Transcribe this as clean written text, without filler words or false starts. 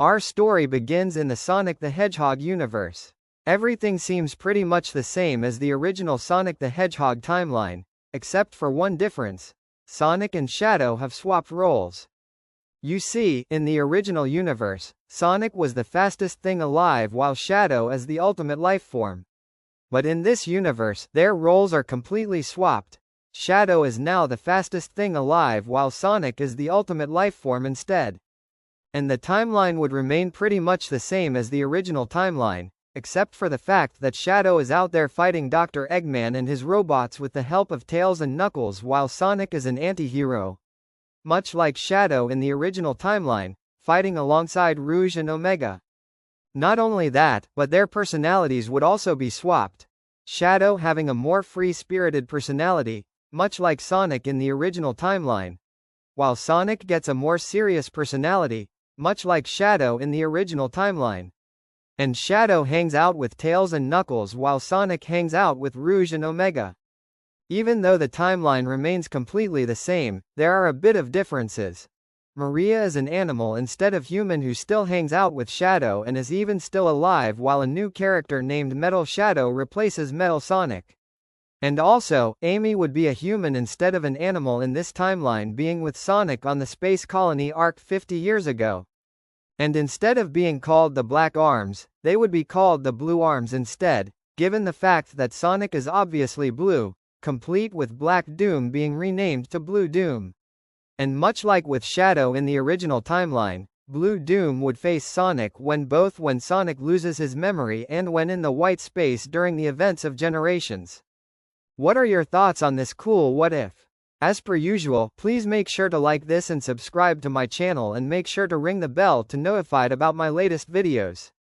Our story begins in the Sonic the Hedgehog universe. Everything seems pretty much the same as the original Sonic the Hedgehog timeline, except for one difference. Sonic and Shadow have swapped roles. You see, in the original universe, Sonic was the fastest thing alive while Shadow is the ultimate life form. But in this universe, their roles are completely swapped. Shadow is now the fastest thing alive while Sonic is the ultimate life form instead. And the timeline would remain pretty much the same as the original timeline, except for the fact that Shadow is out there fighting Dr. Eggman and his robots with the help of Tails and Knuckles while Sonic is an anti-hero. Much like Shadow in the original timeline, fighting alongside Rouge and Omega. Not only that, but their personalities would also be swapped. Shadow having a more free-spirited personality, much like Sonic in the original timeline, while Sonic gets a more serious personality, much like Shadow in the original timeline. And Shadow hangs out with Tails and Knuckles while Sonic hangs out with Rouge and Omega. Even though the timeline remains completely the same, there are a bit of differences. Maria is an animal instead of human who still hangs out with Shadow and is even still alive, while a new character named Metal Shadow replaces Metal Sonic. And also, Amy would be a human instead of an animal in this timeline, being with Sonic on the space colony Ark 50 years ago. And instead of being called the Black Arms, they would be called the Blue Arms instead, given the fact that Sonic is obviously blue, complete with Black Doom being renamed to Blue Doom. And much like with Shadow in the original timeline, Blue Doom would face Sonic when Sonic loses his memory and when in the white space during the events of Generations. What are your thoughts on this cool what if? As per usual, please make sure to like this and subscribe to my channel and make sure to ring the bell to notified about my latest videos.